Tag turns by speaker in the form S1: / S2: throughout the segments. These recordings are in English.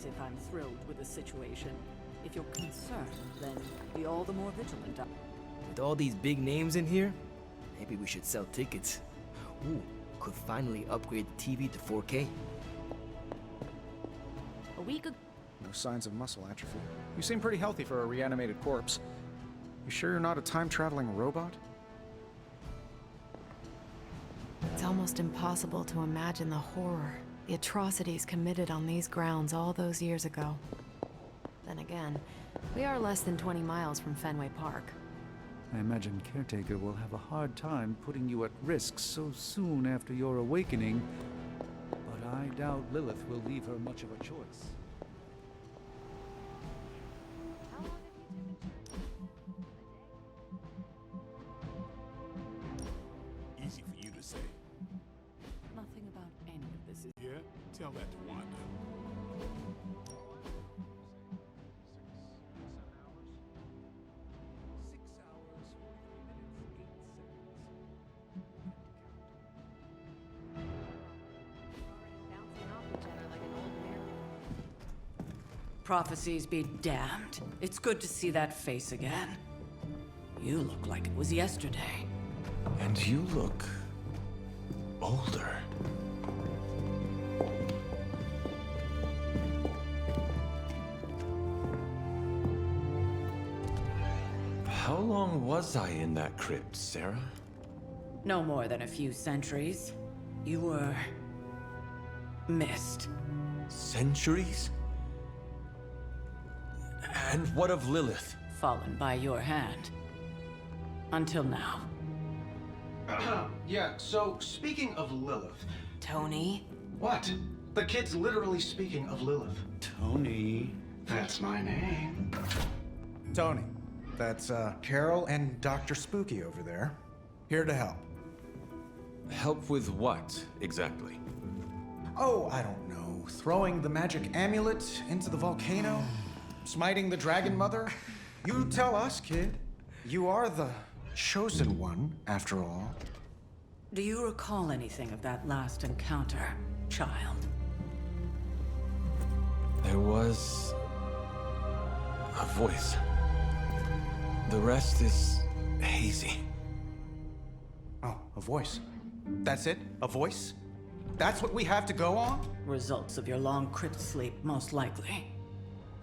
S1: as if I'm thrilled with the situation. If you're concerned, then be all the more vigilant.
S2: With all these big names in here, maybe we should sell tickets. Ooh, could finally upgrade the TV to 4K.
S1: A week ago.
S3: No signs of muscle atrophy. You seem pretty healthy for a reanimated corpse. You sure you're not a time-traveling robot?
S4: It's almost impossible to imagine the horror, the atrocities committed on these grounds all those years ago. Then again, we are less than 20 miles from Fenway Park.
S5: I imagine Caretaker will have a hard time putting you at risk so soon after your awakening, but I doubt Lilith will leave her much of a choice.
S6: Easy for you to say.
S1: Nothing about any of this is.
S6: Yeah? Tell that to Wanda.
S1: Prophecies be damned. It's good to see that face again. You look like it was yesterday.
S6: And you look older. How long was I in that crypt, Sarah?
S1: No more than a few centuries. You were missed.
S6: Centuries? And what of Lilith?
S1: Fallen by your hand. Until now.
S7: Yeah, so speaking of Lilith.
S1: Tony?
S7: What? The kid's literally speaking of Lilith.
S5: Tony.
S7: That's my name.
S3: Tony. That's, Carol and Dr. Spooky over there. Here to help.
S6: Help with what, exactly?
S3: Oh, I don't know. Throwing the magic amulet into the volcano? Smiting the Dragon Mother? You tell us, kid. You are the chosen one, after all.
S1: Do you recall anything of that last encounter, child?
S6: There was a voice. The rest is hazy.
S3: Oh, a voice. That's it? A voice? That's what we have to go on?
S1: Results of your long crypt sleep, most likely.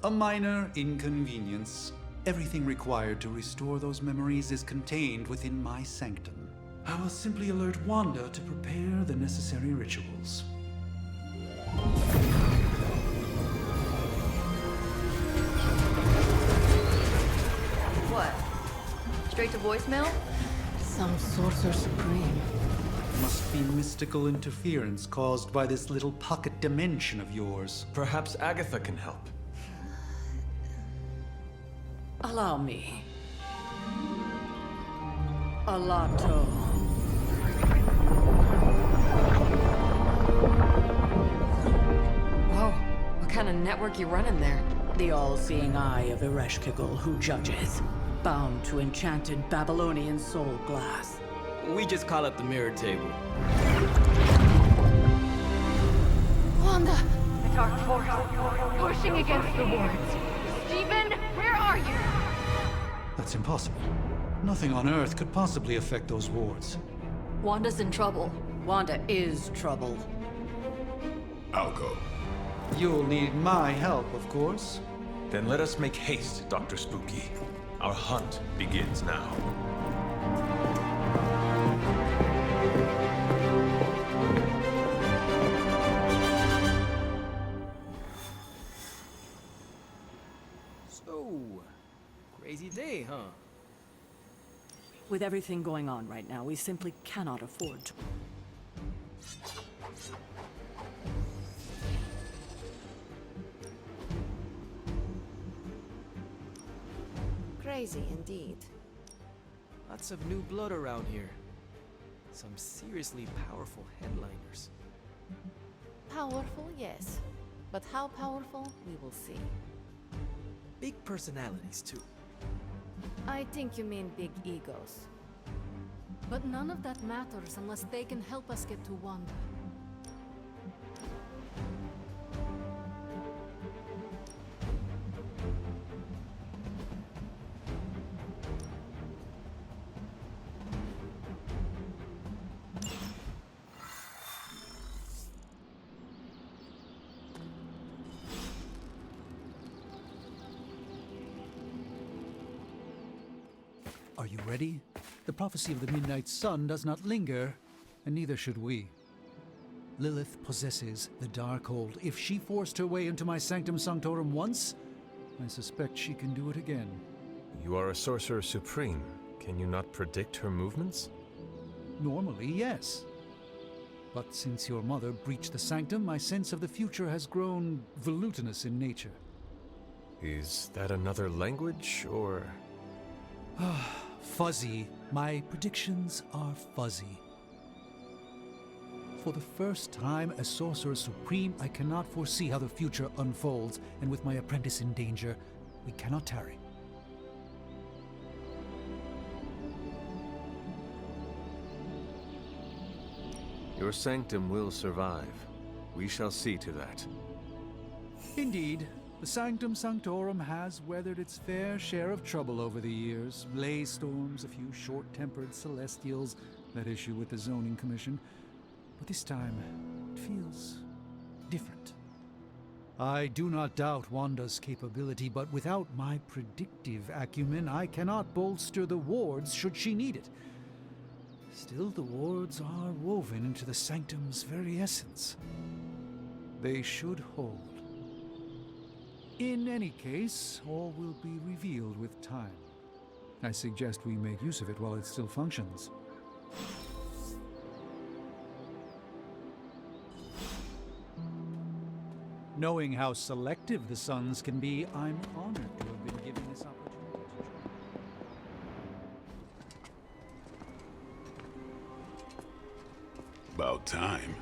S5: A minor inconvenience. Everything required to restore those memories is contained within my sanctum. I will simply alert Wanda to prepare the necessary rituals.
S8: What? Straight to voicemail?
S4: Some sorcerer supreme.
S5: Must be mystical interference caused by this little pocket dimension of yours.
S6: Perhaps Agatha can help.
S1: Allow me. Alato.
S4: Whoa, what kind of network you running there?
S1: The all-seeing eye of Ereshkigal who judges. Bound to enchanted Babylonian soul glass.
S2: We just call it the mirror table.
S4: Wanda!
S8: The dark force, pushing against the wards. Stephen, where are you?
S5: That's impossible. Nothing on Earth could possibly affect those wards.
S4: Wanda's in trouble.
S1: Wanda is trouble.
S6: I'll go.
S5: You'll need my help, of course.
S6: Then let us make haste, Dr. Spooky. Our hunt begins now.
S2: So, crazy day, huh?
S1: With everything going on right now, we simply cannot afford to.
S4: Crazy indeed.
S2: Lots of new blood around here. Some seriously powerful headliners.
S4: Powerful, yes. But how powerful, we will see.
S2: Big personalities, too.
S9: I think you mean big egos. But none of that matters unless they can help us get to Wanda.
S5: Are you ready? The prophecy of the Midnight Sun does not linger, and neither should we. Lilith possesses the Darkhold. If she forced her way into my Sanctum Sanctorum once, I suspect she can do it again.
S6: You are a Sorcerer Supreme. Can you not predict her movements?
S5: Normally, yes. But since your mother breached the Sanctum, my sense of the future has grown volutinous in nature.
S6: Is that another language, or...?
S5: Fuzzy. My predictions are fuzzy. For the first time as Sorcerer Supreme, I cannot foresee how the future unfolds, and with my apprentice in danger, we cannot tarry.
S6: Your sanctum will survive. We shall see to that.
S5: Indeed, the Sanctum Sanctorum has weathered its fair share of trouble over the years. Blaze storms, a few short-tempered celestials that issue with the Zoning Commission. But this time, it feels different. I do not doubt Wanda's capability, but without my predictive acumen, I cannot bolster the wards should she need it. Still, the wards are woven into the Sanctum's very essence. They should hold. In any case, all will be revealed with time. I suggest we make use of it while it still functions. Knowing how selective the suns can be, I'm honored to have been given this opportunity.
S10: About time.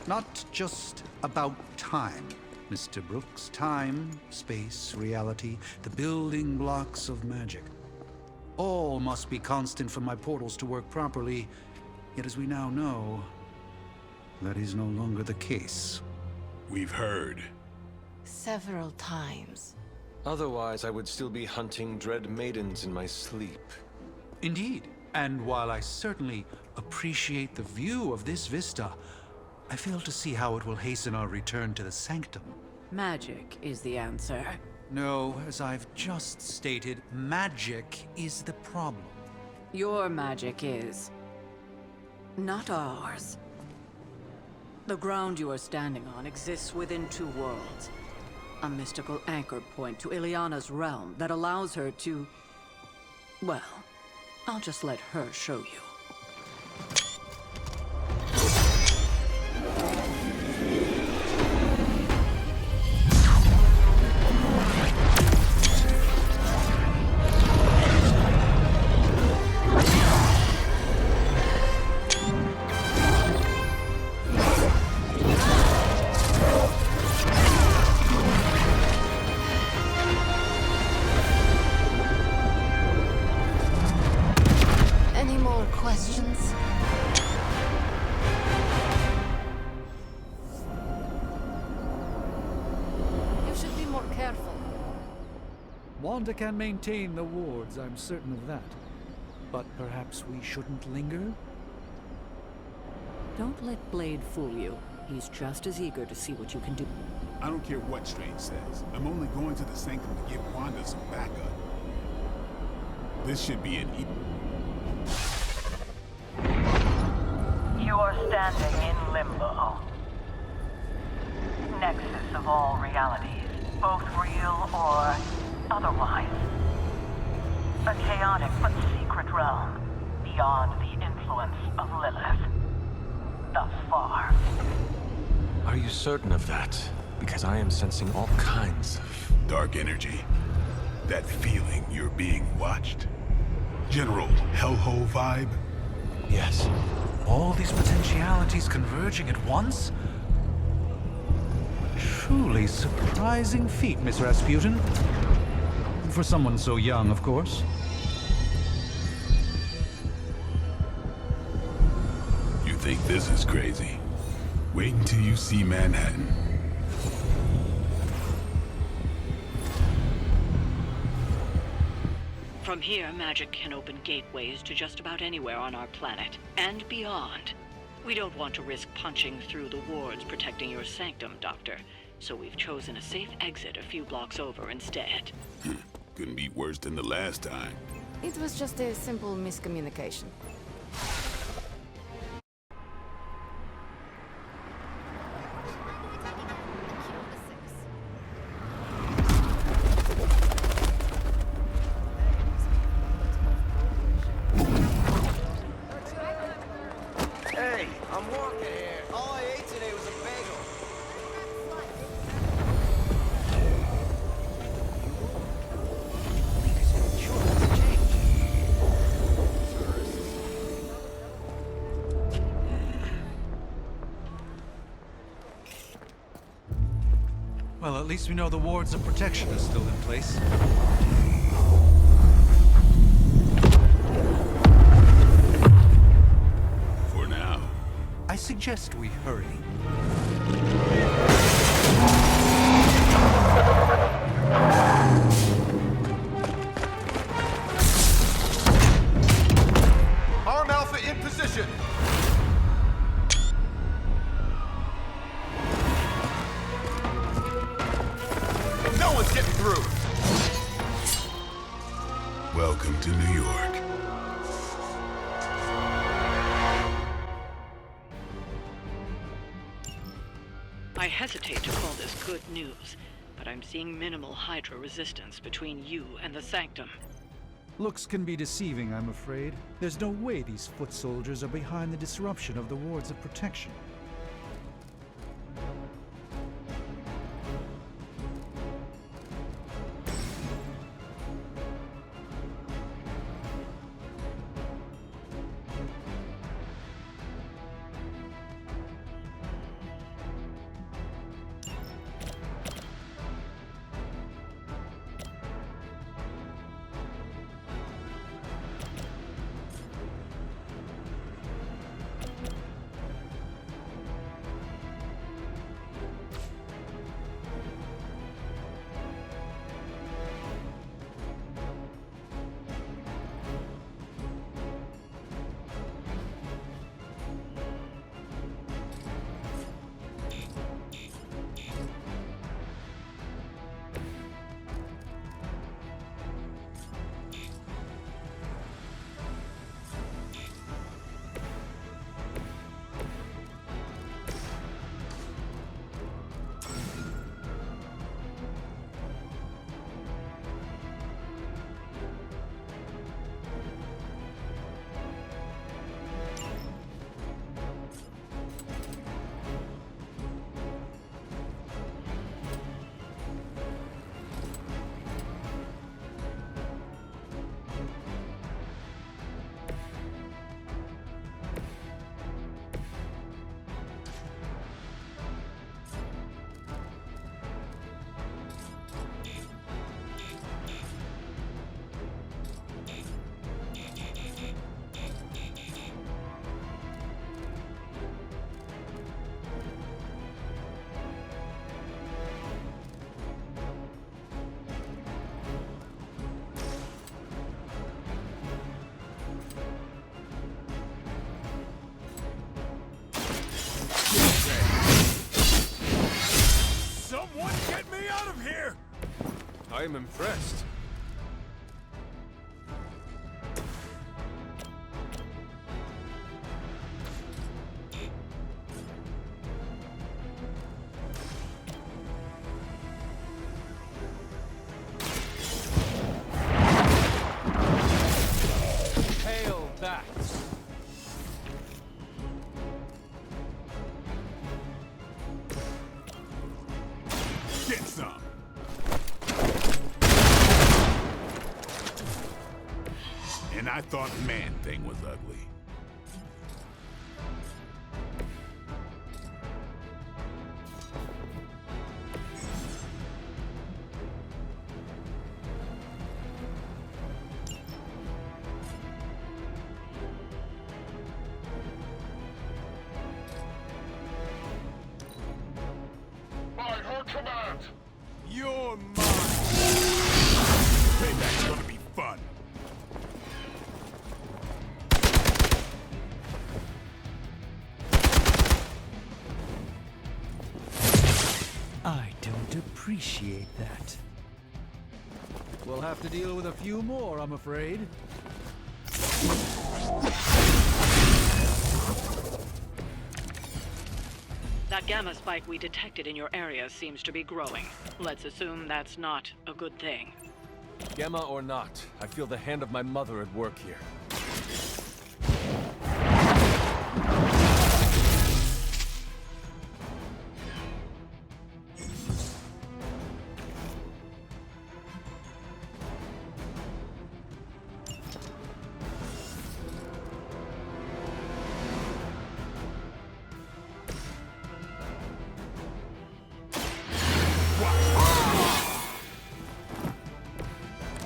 S5: Not just about time, Mr. Brooks. Time, space, reality, the building blocks of magic. All must be constant for my portals to work properly, yet as we now know, that is no longer the case.
S10: We've heard.
S9: Several times.
S6: Otherwise, I would still be hunting dread maidens in my sleep.
S5: Indeed. And while I certainly appreciate the view of this vista, I fail to see how it will hasten our return to the Sanctum.
S1: Magic is the answer.
S5: No, as I've just stated, magic is the problem.
S1: Your magic is... not ours. The ground you are standing on exists within two worlds. A mystical anchor point to Ileana's realm that allows her to... well, I'll just let her show you.
S5: Wanda can maintain the wards, I'm certain of that. But perhaps we shouldn't linger?
S1: Don't let Blade fool you. He's just as eager to see what you can do.
S10: I don't care what Strange says. I'm only going to the Sanctum to give Wanda some backup. This should be an
S11: You are standing in limbo. Nexus of all realities, both real or otherwise. A chaotic but secret realm, beyond the influence of Lilith. Thus far.
S6: Are you certain of that? Because I am sensing all kinds of...
S10: dark energy. That feeling you're being watched. General hellhole vibe?
S5: Yes. All these potentialities converging at once? Truly surprising feat, Miss Rasputin. For someone so young, of course.
S10: You think this is crazy? Wait until you see Manhattan.
S1: From here, magic can open gateways to just about anywhere on our planet, and beyond. We don't want to risk punching through the wards protecting your sanctum, Doctor, so we've chosen a safe exit a few blocks over instead.
S10: Couldn't be worse than the last time.
S9: It was just a simple miscommunication.
S2: Hey, I'm walking here. All I ate today was a bagel.
S5: Well, at least we know the wards of protection are still in place.
S10: For now.
S5: I suggest we hurry.
S3: Arm Alpha in position. No one's getting through.
S10: Welcome to New York.
S1: I hesitate to call this good news, but I'm seeing minimal Hydra resistance between you and the Sanctum.
S5: Looks can be deceiving, I'm afraid. There's no way these foot soldiers are behind the disruption of the wards of protection.
S10: Someone get me out of here!
S6: I am impressed.
S2: Hail back.
S10: Get some! And I thought Man-Thing was ugly.
S7: By her command!
S10: You're mine! Payback's gonna be fun.
S5: I don't appreciate that. We'll have to deal with a few more, I'm afraid.
S1: That gamma spike we detected in your area seems to be growing. Let's assume that's not a good thing.
S6: Gamma or not, I feel the hand of my mother at work here.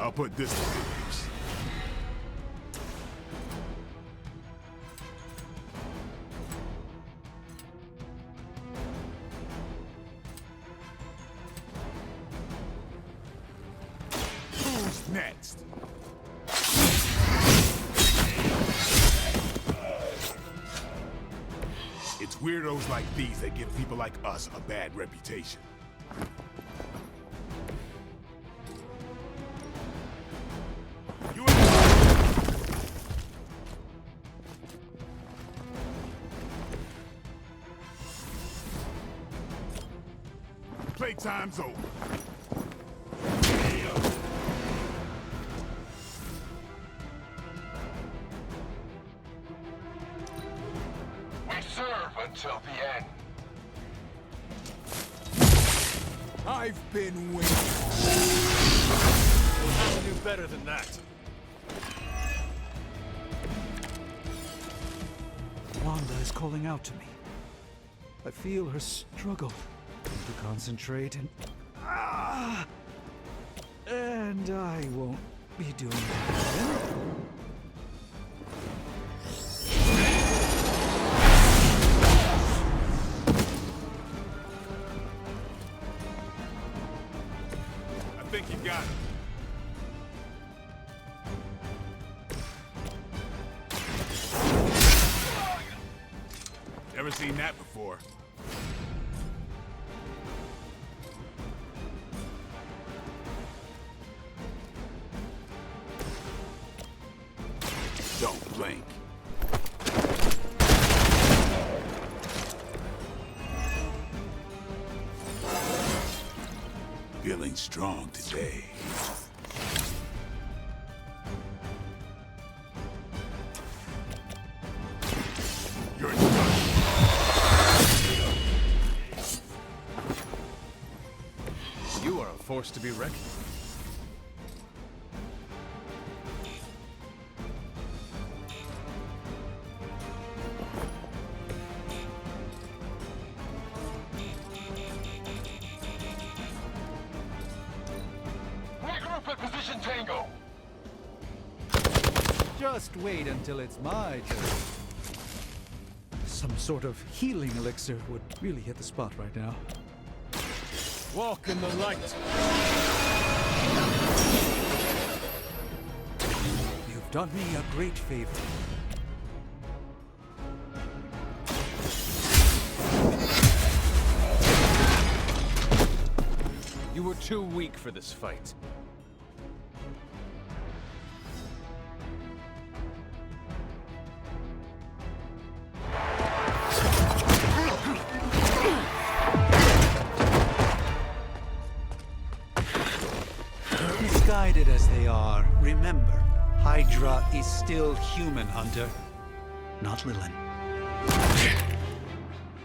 S10: I'll put this to good use. Who's next? It's weirdos like these that give people like us a bad reputation. Playtime's over.
S7: We serve until the end.
S10: I've been waiting.
S6: We'll have to do better than that.
S5: Wanda is calling out to me. I feel her struggle to concentrate and I won't be doing that again.
S10: I think you got it. Never seen that before. Don't blink. Feeling strong today. You're done.
S6: You are a force to be reckoned with.
S7: Regroup at position Tango.
S5: Just wait until it's my turn. Some sort of healing elixir would really hit the spot right now.
S6: Walk in the light.
S5: You've done me a great favor.
S6: You were too weak for this fight.
S5: Misguided as they are, remember, Hydra is still human, Hunter. Not Lilin.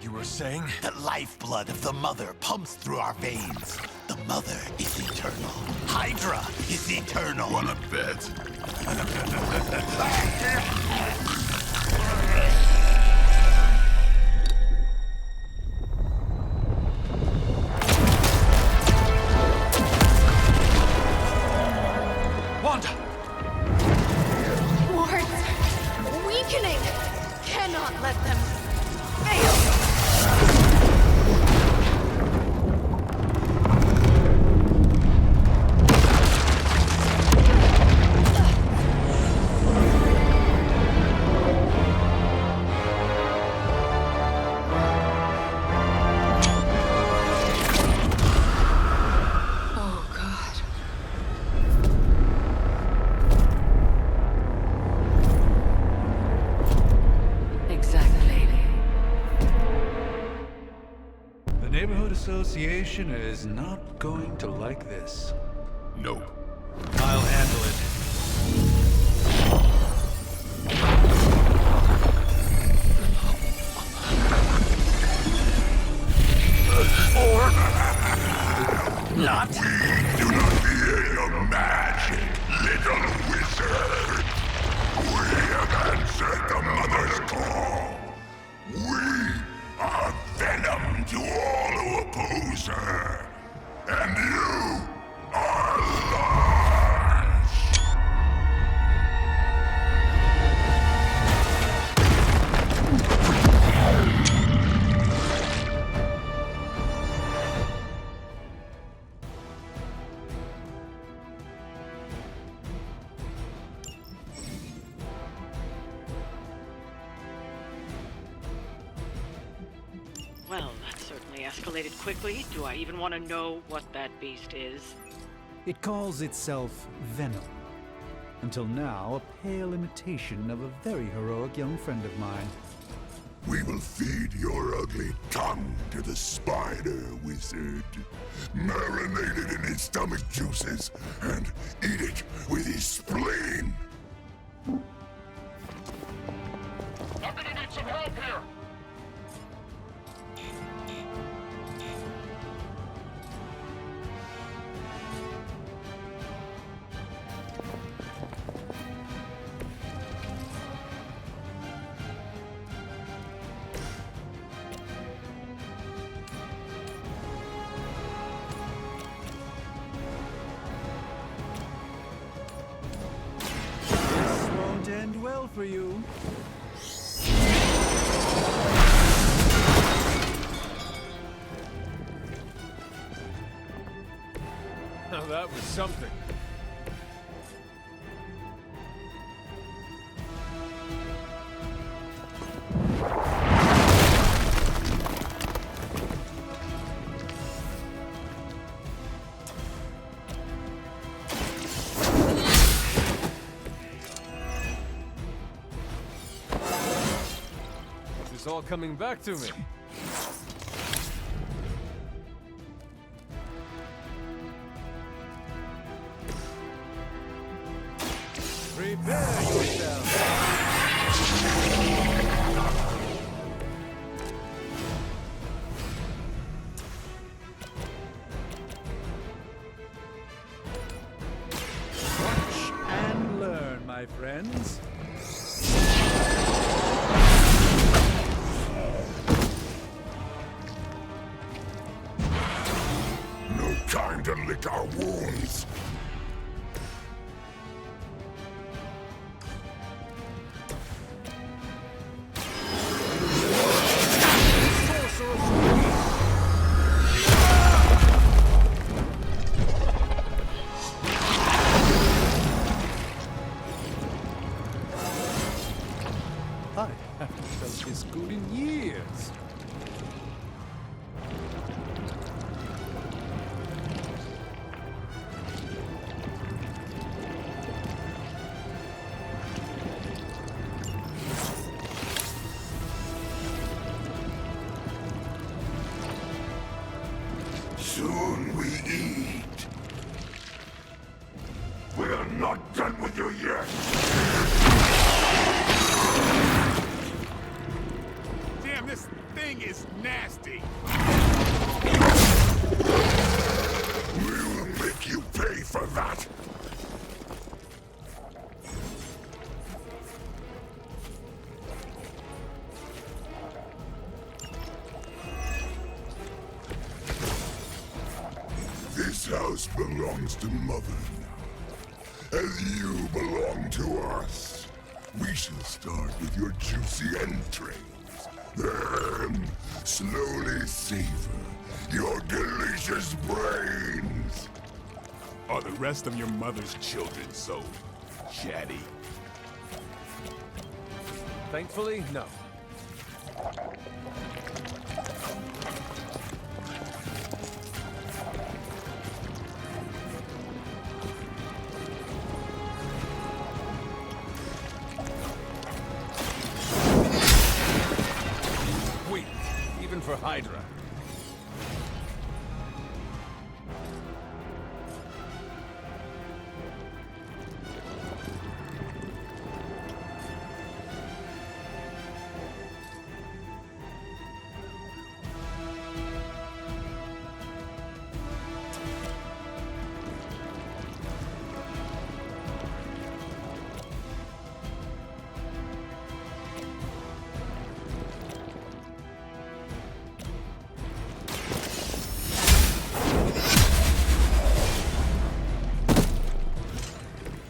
S6: You were saying?
S12: The lifeblood of the Mother pumps through our veins. The Mother is eternal. Hydra is eternal.
S10: Wanna bet?
S5: Wanda!
S8: Wards! Weakening! Cannot let them fail!
S1: Oh, God.
S5: Association is not going to like this.
S10: No.
S5: I'll handle it.
S12: Not? We do not fear your magic, little wizard. We have answered the Mother's call. We are venom to all who oppose her. And you are lost.
S1: Well, that certainly escalated quickly. Do I even want to know what that beast is?
S5: It calls itself Venom. Until now, a pale imitation of a very heroic young friend of mine.
S12: We will feed your ugly tongue to the spider wizard. Marinate it in his stomach juices and eat it with his spleen.
S7: I'm gonna need some help here!
S5: This won't end well for you.
S6: Now that was something. It's all coming back to me. Prepare yourself.
S5: Watch and learn, my friends.
S12: No time to lick our wounds.
S5: I haven't felt this good in years.
S12: Soon we eat. We are not done with you yet.
S10: Damn, this thing is nasty.
S12: We will make you pay for that. This house belongs to Mother now, as you belong to us. We shall start with your juicy entrails, then slowly savor your delicious brains.
S10: Are the rest of your mother's children so chatty?
S6: Thankfully, no.
S2: for Hydra.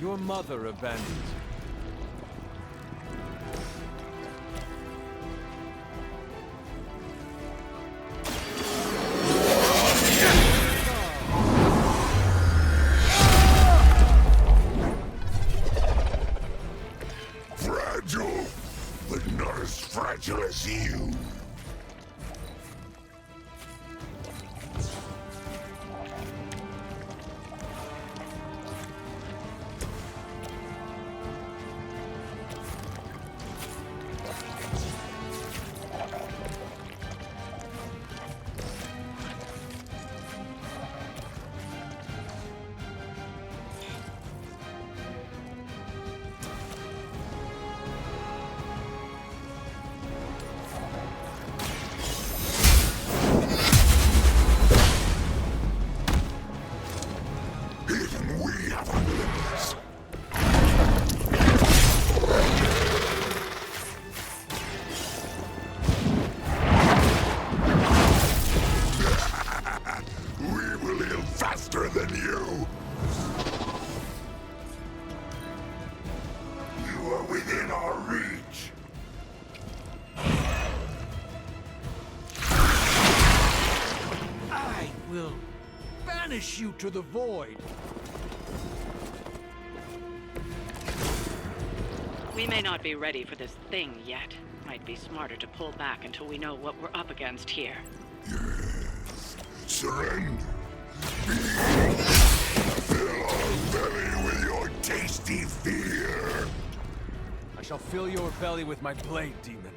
S6: Your mother abandoned you.
S12: Fragile, but not as fragile as you. Even we have our limits. We will heal faster than you. You are within our reach.
S5: I will banish you to the void.
S1: We may not be ready for this thing yet. Might be smarter to pull back until we know what we're up against here.
S12: Yes. Surrender. Fill our belly with your tasty fear.
S6: I shall fill your belly with my blade, demon.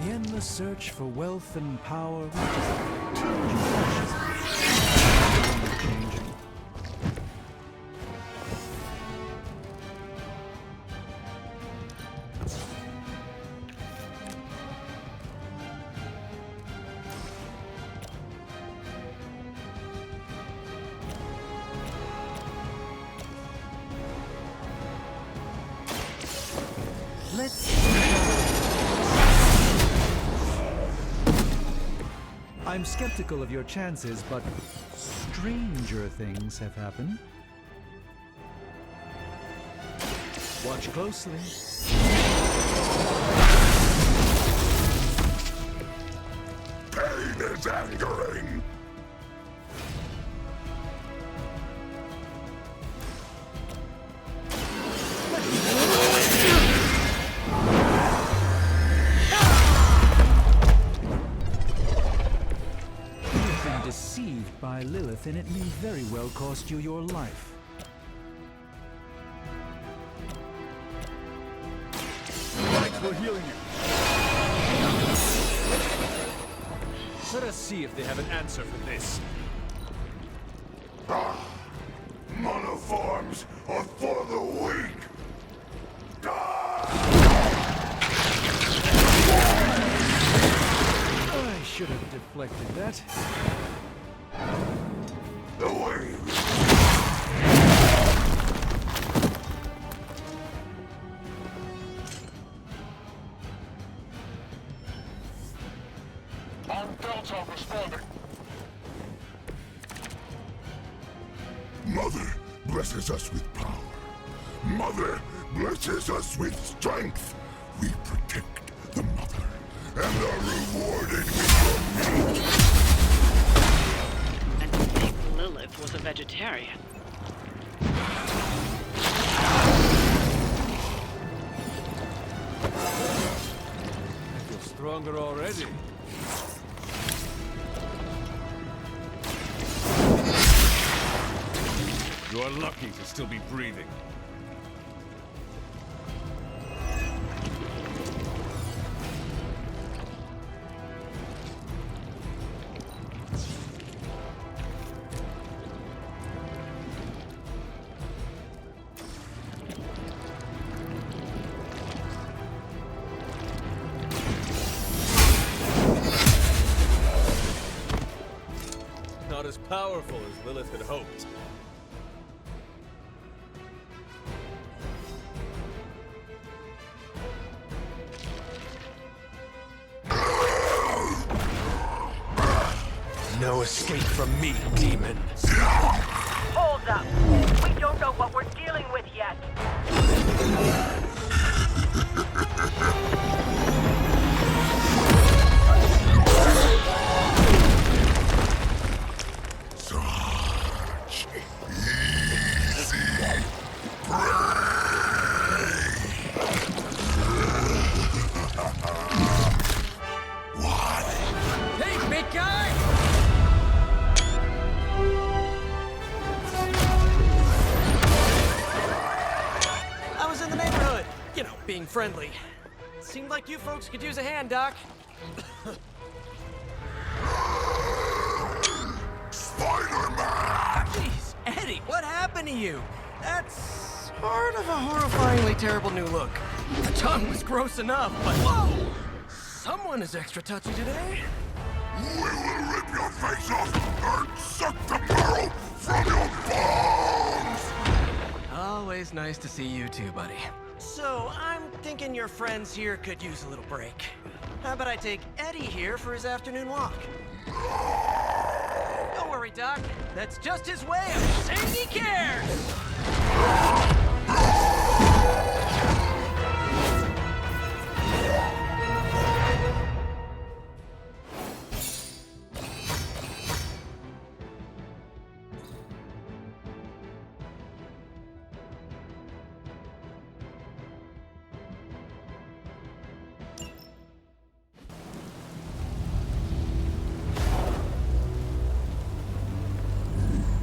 S5: In the search for wealth and power, changing. I'm skeptical of your chances, but stranger things have happened. Watch closely.
S12: Pain is angering.
S5: Deceived by Lilith, and it may very well cost you your life.
S6: Light will heal you. Let us see if they have an answer for this.
S12: Monoforms are for the weak.
S5: I should have deflected that.
S12: The way.
S7: On Delta responding.
S12: Mother blesses us with power. Mother blesses us with strength. We protect the mother and are rewarded with your meat.
S1: And to think Lilith was a vegetarian.
S6: I feel stronger already. You are lucky to still be breathing. Not as powerful as Lilith had hoped. no escape from me, demon.
S11: Hold up. We don't know what we're dealing with yet.
S12: Such easy prey. What?
S2: Hey, big guy! I was in the neighborhood. You know, being friendly. Seemed like you folks could use a hand, Doc.
S12: Spider-Man!
S2: Jeez, Eddie, what happened to you? That's sort of a horrifyingly terrible new look. The tongue was gross enough, but whoa! Someone is extra touchy today.
S12: We will rip your face off and suck the marrow from your bones!
S2: Always nice to see you too, buddy. So, I'm thinking your friends here could use a little break. How about I take Eddie here for his afternoon walk? Don't worry, Doc. That's just his way of saying he cares!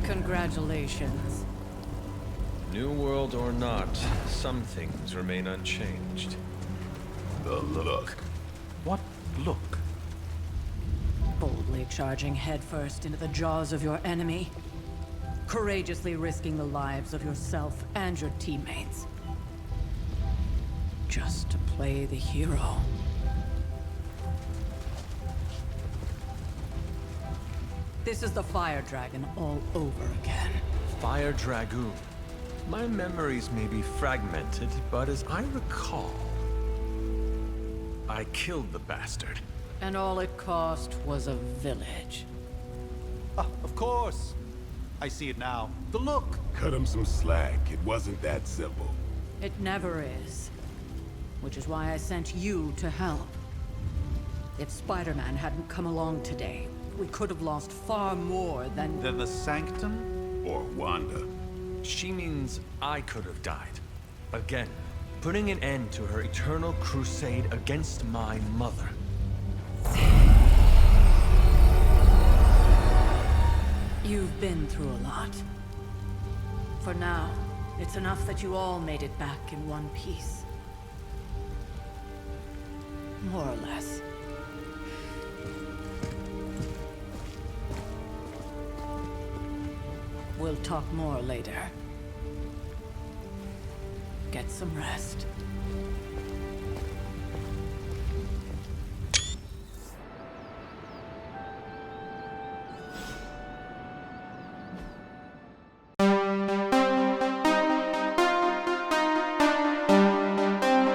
S1: Congratulations.
S6: New world or not, some things remain unchanged.
S10: The look. What look?
S1: Boldly charging headfirst into the jaws of your enemy. Courageously risking the lives of yourself and your teammates. Just to play the hero. This is the Fire Dragon all over again.
S6: Fire Dragoon. My memories may be fragmented, but as I recall, I killed the bastard.
S1: And all it cost was a village.
S5: Ah, of course. I see it now. The look.
S10: Cut him some slack. It wasn't that simple.
S1: It never is. Which is why I sent you to help. If Spider-Man hadn't come along today, we could have lost far more than...
S5: Then the Sanctum?
S10: Or Wanda.
S6: She means I could have died. Again, putting an end to her eternal crusade against my mother.
S1: You've been through a lot. For now, it's enough that you all made it back in one piece. More or less. We'll talk more later. Get some rest.